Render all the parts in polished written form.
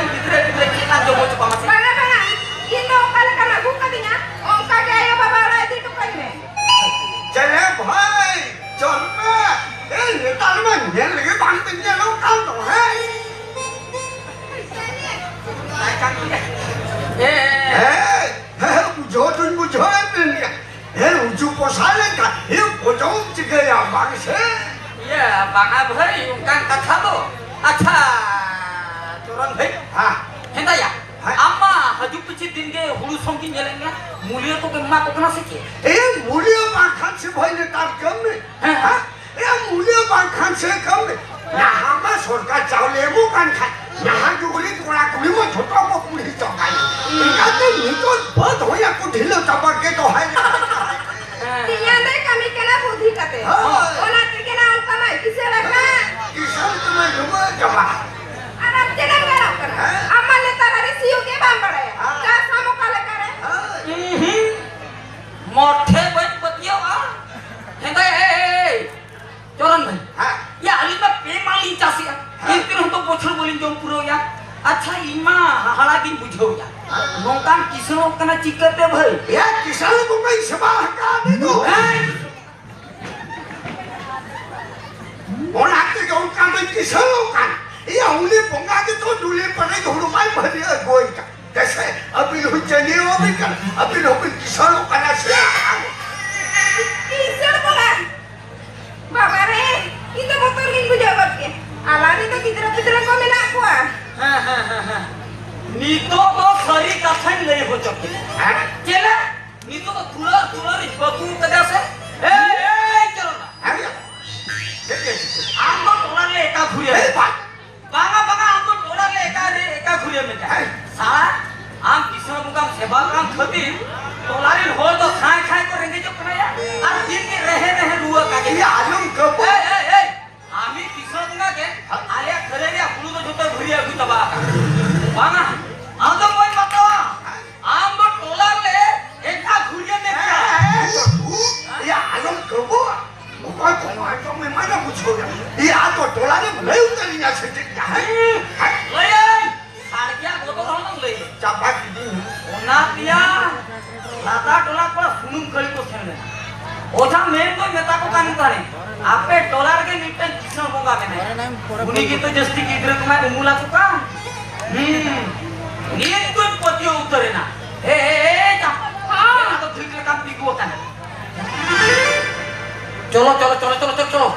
yang gidre kita jomo coba masih. Banga ini kali karena buka dinya ongka kayak baba lagi itu kan ini. Jadi boy, coba ini tanaman yang lagi bantingnya lo kan tuh, hei. Naikkan dia. bujoin ya. Uju posalan kan, bojong juga ya bangsa. Iya, bang Abhay kan kata lo. Acha, turun hei. Hendak ya? Amma haju pecit dinge hulu songkin jalannya. Mulia tuh kemak kok kena sikit. Mulia makan sih boy ni tak kami. Mulia makan sih kami. Nah, hama surga jauh lemu kan kan. Nah, kulit kurang kulit mau coba mau kulit coba. Ingatnya itu betul ya kulit lo coba gitu hai. Tiada kami kena budi kate. Orang kena angka mai kisah lagi. Kisah tu mah cuma coba. Anak jangan garap kan. Amal letar hari siu ke bang padaya. Kau sama kale kare. Mote buat betiau Hendak Coran bhai. Ya alima memang lincah sih. Itu untuk bocor boleh jompuro ya. Acha ima halagin bujau ya. Nongkan kisah kena cikat ya bhai. Ya kisah lu bukan sebahakan itu. Orang tu kau kan kisah lu kan. Ya uli bunga itu dulu pada dulu main pada goi kan. Kasi api lu jadi orang kan. Api lu kisah lu kan asyik. Kisah bukan. Babare, kita motor minggu jawab ke. Alani to kidra ko mena kuah. Nito to sari kathan lay ho chok. Chela, nito to tular batu kada se. Chalo na. Ambo tolar le eka घुरिया. Banga ambo tolar le eka घुरिया में जाए. साला आम किसान मुकाम सेवा काम खती. तोलारी हो तो खाए को रहेंगे जो कना यार. और दिन के रहे रुआ का के. आलम कब? आमी किसान मुका के आलिया खरे रे फुलू तो जोता घुरिया गु तबा. बांगा आंदो कोई बतावा. आम्बो टोलार ले एका घुरिया में क्या? या आलम कब? मुकाम तो मैं माना पूछो या तो टोलारे नहीं उतरी ना सकते क्या है? ले साड़िया गोतो हम ले. चापा की दिन. ओना दिया लाता टोला पर सुनुम करी को खेलने. ओझा मेन तो नेता को कान करे. आपे डॉलर के नीचे किसान होगा मैंने. उन्हीं की तो जस्ती की इधर तुम्हारे मुला तो का. नींद को पतियों उतरे ना. जा. तो ठीक ले काम पिगो का. चलो.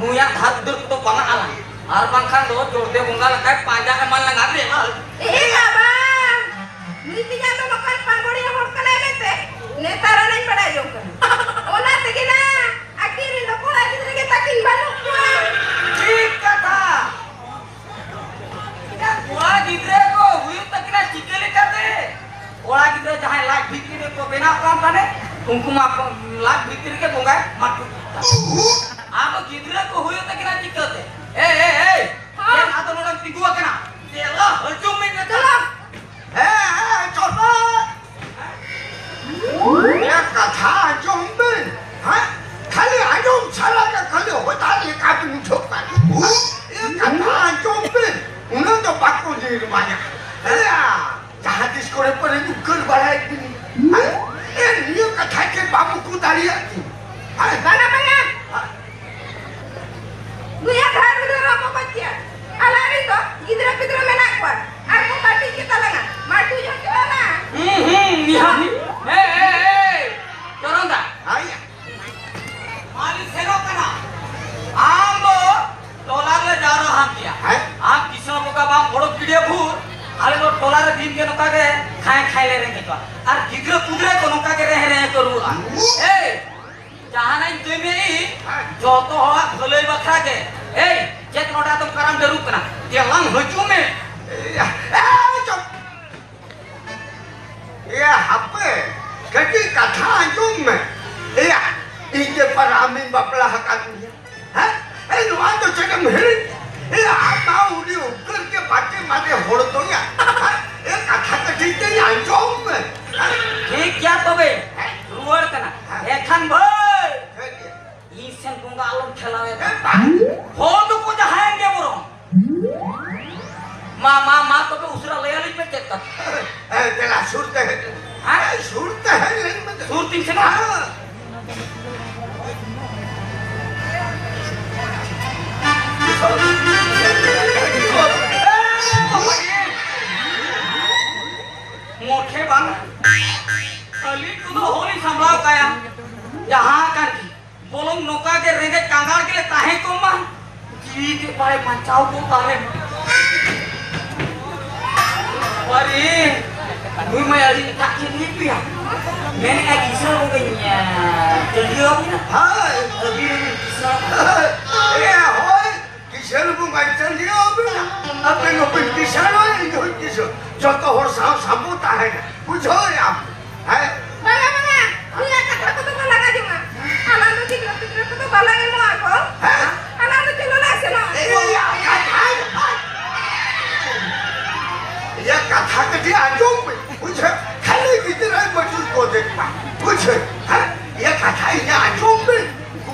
मुया धार इधर तो बना आला. और पंखा दो जोड़ दे बुंगा लगा पांजा के मन लगा दे. बाबा. नीति जानो मकान पंगोड़ी हम कने लेते. नेतारा नहीं पड़ा जो कर. ओना तेगिना आखिरी लोगों लगी तेरे ताकिन बालू कुआ. ठीक कथा. क्या कुआ गिद्रे को हुई तकना चिकेले करते. ओला गिद्रे जहाँ लाख भीतरी को बिना काम करने. उनको माप लाख भीतरी के बुंगा मार. आप गिद्रे को हुई तकना चिकते. ये ना तो लोग पिगुआ करना. तेरा हजूम में चला. coba. Ya kata jomben. Kali ayom salah ke kali hotel kabin coba. Ya kata jomben. Ulang tu bakul di rumahnya. Ya, jahat diskore pernah juga balai ini. Ni kata ke babu ku dari ni. Banga. Muya घर में रहो बच्चिया. Alari to gidra mena kuah. Aku pati kita langa. Matu jo kena. Coron dah. Ayah. Mali sero कना. आम्बो टोलार ले जा रहा हम किया. आम किसान को का बाम बड़ो कीड़े भूर. आले लो टोलार दिन के नोका के खाए ले रहेंगे तो. और गिद्रे पुद्रे को नोका के रहे करूँगा. जहाँ नहीं तुम्हें जो तो हो भले बखरा के. जेत नोटा तुम करम जरूर कना. ये लंग हजू में. Cop. Ya apa? Kaki kata jom. Ya. Ije paramin baplah kanunya. Lu ada cakap merin. Mau dia ukur ke baca mana horto ya. Kata kita yang jom. ठीक क्या तो बे रुआर कना एखन भाई ईसन गुंगा आलम खेलावे हो तो को जहाएंगे बोरो मां तो पे उसरा tin seno. मोठे बन अली तू तो होली संभलाव काया जहां कर बोलों नौका के रेंगे कांगार के लिए ताहे को मान जी के पाए बचाओ को ताहे अरे मुझ में अली ताकि नहीं पिया मैंने एक किस्सा हो गई है जल्दी हो ना हाँ अभी किस्सा ये होय किशन बुंगा जल्दी हो बिना अब इन लोग किशन हो इनको किशन जो तो और सामूता है कुछ हो या है Banga banga, punya kata aku tuh malah aja mah. Anak tuh cikgu tuh balang emo aku. Anak tuh cikgu lah sih loh. ये कथा कथी आजो में कुछ खाली कितना मजूर को देखा कुछ है ये कथा ये आजो में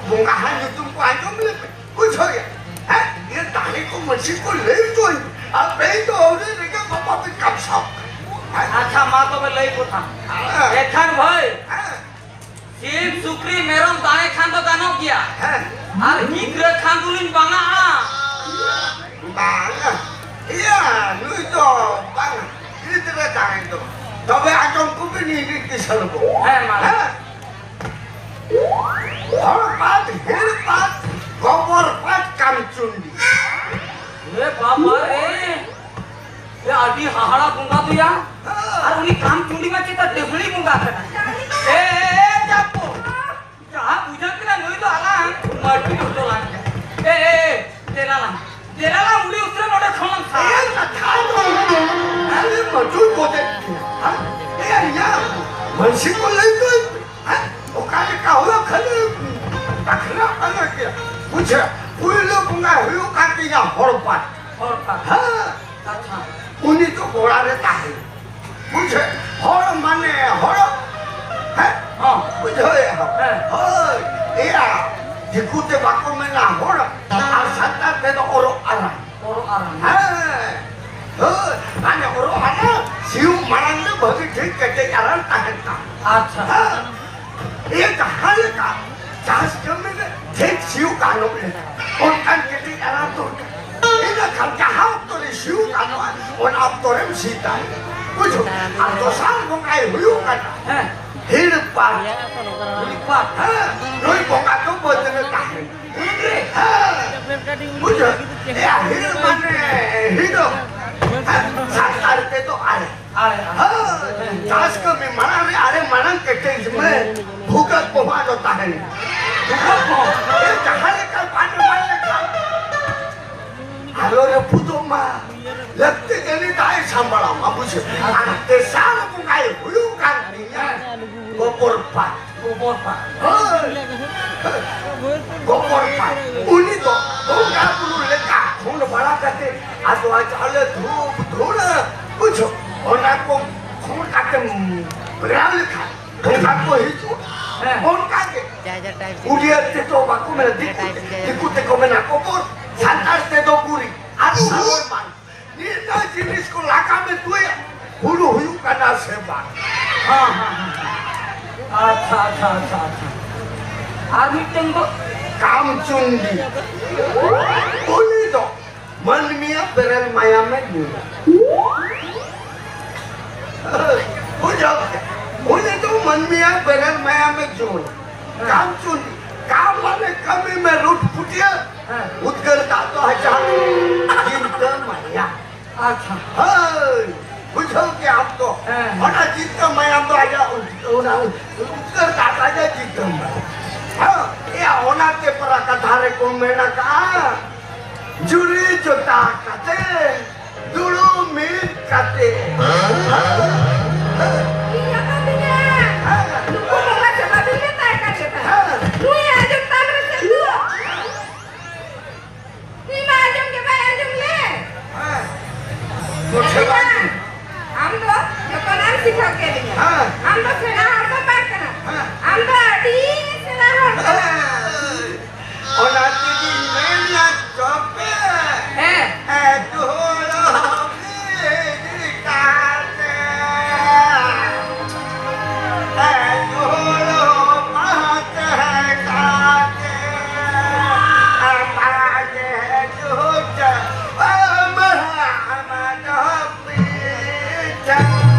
बुंगा हां जो तुमको आजो में कुछ हो गया है ये दाने को मछली को ले जो अब नहीं तो और देखा पापा पे कब साफ अच्छा मां तो मैं लई को था एखन भाई शिव सुक्री मेरम दाने खान तो दानो किया और हिग्र खान दुलिन बांगा बांगा या नुई तो बांगा इतना दाने तो तबे आजम को भी नहीं किसान को है मां और बात गोबर बात काम चुंडी ये बाबा रे ये आदि हाहाड़ा गुंगा तो या और उन्हीं काम चुंडी में चिता डेबली गुंगा करना ए जापो जहां पूजा के नई तो आला मट्टी तो लाग ए तेरा ला मुड़ी उसरे नोड़े खोलन सा ये कथा तो अरे मजूर को दे हां ये या मनुष्य को ले तो हां वो काले का हो खले रखना अलग के कुछ कोई लोग गुंगा हुई काटी या हड़पा हां अच्छा उन्हीं तो घोड़ा रहता है कुछ हड़ माने हड़ है हां कुछ है या दिखुते बाको में ना हड़ और सत्ता ते तो और आराम माने और आना शिव महाराज ने भगी ठीक कहते आराम ताकता अच्छा ये कहां का चास में ठीक शिव का नो और कान के आराम तो इधर खर्चा हम तो शिव का नो और आप तो रेम सीता कुछ आप तो साल को काय हुई करना है हिर पार पार रोई बोंगा तो बोलने का है कुछ या हिर माने हिरो साल करते तो आए चास को में मना रे अरे मना कहते इसमें भूखत पोहा होता है भूखत पोहा ये जहां का पानी मारने का हेलो रे पुतो मा लगते जनी ताई संभाला बाबूजी ते साल को काय हुई कर दिया गोबर पा गोबर पा उन्हीं तो भूखा पुरु लेका खून बड़ा करते आज चले धूप धूल कुछ और आपको खून काटे ब्राउन लिखा खून को ही तो कौन काटे उड़ियाते तो बाकू में दिखुते को में ना कोपर संतास्ते तो पूरी आज सालों मान नींदा जिनिस को लाका में तू है हुलू हुलू करना से बात हाँ अच्छा आदमी टेंगो काम चुंडी उन्हीं तो मन मिया बेरल माया में ढूंढा उन्हें तो मन मिया बेरल माया में ढूंढा काम चुंडी काम वाले कमी में रूट फुटिया उतकर दातो हजार जिंदा माया अच्छा बुझो कि आप तो बड़ा जिंदा माया तो आजा उतकर दाता जा जिंदा माया ये होना के परा कथारे को मेरा का जुरी जोता कते दुड़ो मिल कते Iya katanya. Lu kok mau ngajak babinya tak kaget. Lu ya ajam tamrin itu. Ni mah ajam ke bay ajam le. कुछ बात हम तो दुकान सिखा के दिया हम तो सेना हर को बात करना हम तो अड़ी सेना हर को और नाती की मेरा चौपे है तो 자